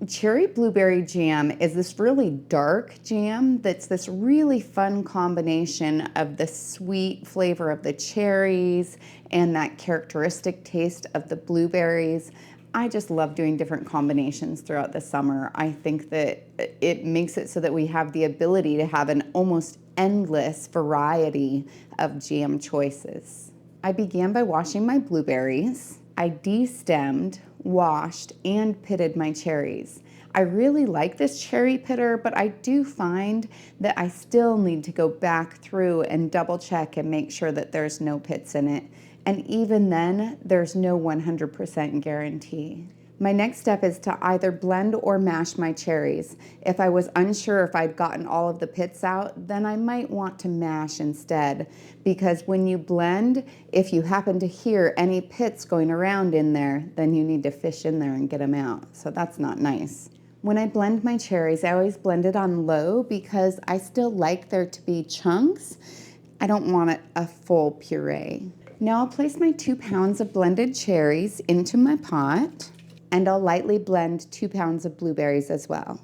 Cherry blueberry jam is this really dark jam that's this really fun combination of the sweet flavor of the cherries and that characteristic taste of the blueberries. I just love doing different combinations throughout the summer. I think that it makes it so that we have the ability to have an almost endless variety of jam choices. I began by washing my blueberries. I de-stemmed, washed, and pitted my cherries. I really like this cherry pitter, but I do find that I still need to go back through and double check and make sure that there's no pits in it. And even then, there's no 100% guarantee. My next step is to either blend or mash my cherries. If I was unsure if I'd gotten all of the pits out, then I might want to mash instead, because when you blend, if you happen to hear any pits going around in there, then you need to fish in there and get them out. So that's not nice. When I blend my cherries, I always blend it on low because I still like there to be chunks. I don't want it a full puree. Now I'll place my 2 pounds of blended cherries into my pot, and I'll lightly blend 2 pounds of blueberries as well.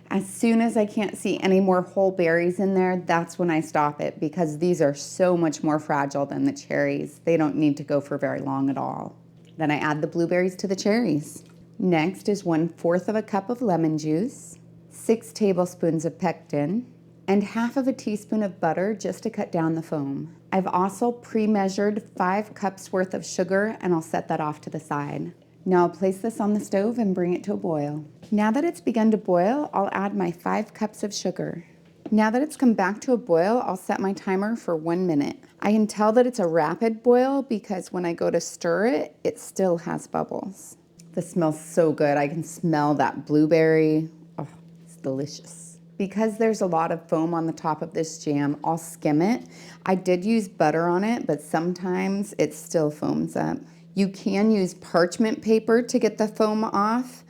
As soon as I can't see any more whole berries in there, that's when I stop it, because these are so much more fragile than the cherries. They don't need to go for very long at all. Then I add the blueberries to the cherries. Next is 1/4 of a cup of lemon juice, 6 tablespoons of pectin, and 1/2 teaspoon of butter just to cut down the foam. I've also pre-measured 5 cups worth of sugar, and I'll set that off to the side. Now I'll place this on the stove and bring it to a boil. Now that it's begun to boil, I'll add my 5 cups of sugar. Now that it's come back to a boil, I'll set my timer for 1 minute. I can tell that it's a rapid boil because when I go to stir it, it still has bubbles. This smells so good. I can smell that blueberry. Oh, it's delicious. Because there's a lot of foam on the top of this jam, I'll skim it. I did use butter on it, but sometimes it still foams up. You can use parchment paper to get the foam off.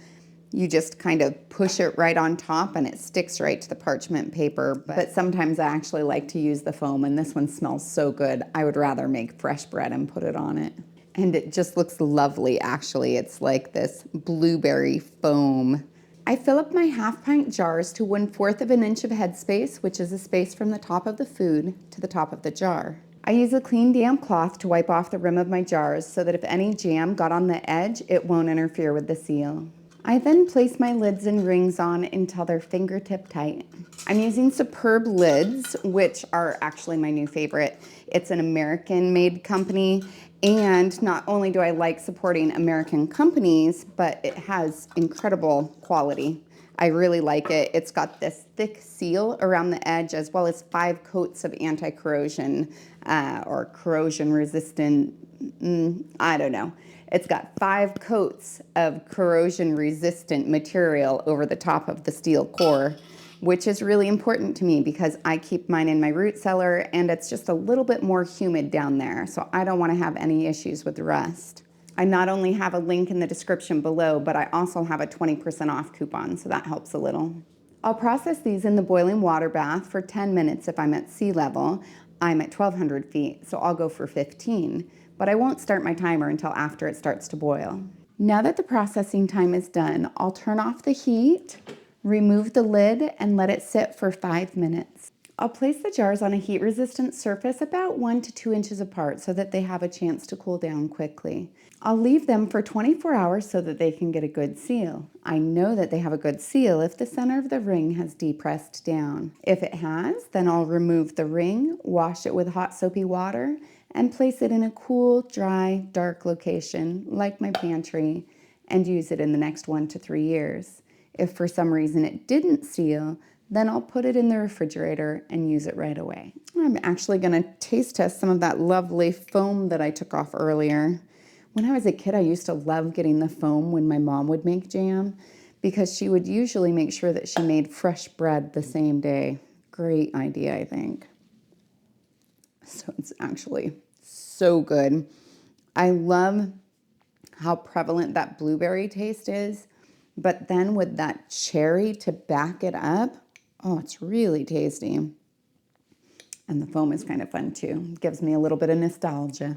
You just kind of push it right on top and it sticks right to the parchment paper. But sometimes I actually like to use the foam, and this one smells so good. I would rather make fresh bread and put it on it. And it just looks lovely, actually. It's like this blueberry foam. I fill up my 1/2 pint jars to 1/4 of an inch of headspace, which is a space from the top of the food to the top of the jar. I use a clean damp cloth to wipe off the rim of my jars so that if any jam got on the edge, it won't interfere with the seal. I then place my lids and rings on until they're fingertip tight. I'm using Superb lids, which are actually my new favorite. It's an American-made company, and not only do I like supporting American companies, but it has incredible quality. I really like it. It's got this thick seal around the edge, as well as 5 coats of anti-corrosion or corrosion resistant, I don't know. It's got 5 coats of corrosion resistant material over the top of the steel core, which is really important to me because I keep mine in my root cellar and it's just a little bit more humid down there, so I don't want to have any issues with rust. I not only have a link in the description below, but I also have a 20% off coupon, so that helps a little. I'll process these in the boiling water bath for 10 minutes if I'm at sea level. I'm at 1,200 feet, so I'll go for 15, but I won't start my timer until after it starts to boil. Now that the processing time is done, I'll turn off the heat, remove the lid, and let it sit for 5 minutes. I'll place the jars on a heat-resistant surface about 1 to 2 inches apart so that they have a chance to cool down quickly. I'll leave them for 24 hours so that they can get a good seal. I know that they have a good seal if the center of the ring has depressed down. If it has, then I'll remove the ring, wash it with hot soapy water, and place it in a cool, dry, dark location like my pantry, and use it in the next 1 to 3 years. If for some reason it didn't seal, then I'll put it in the refrigerator and use it right away. I'm actually going to taste test some of that lovely foam that I took off earlier. When I was a kid, I used to love getting the foam when my mom would make jam because she would usually make sure that she made fresh bread the same day. Great idea, I think. So it's actually so good. I love how prevalent that blueberry taste is, but then with that cherry to back it up, oh, it's really tasty. And the foam is kind of fun too. It gives me a little bit of nostalgia.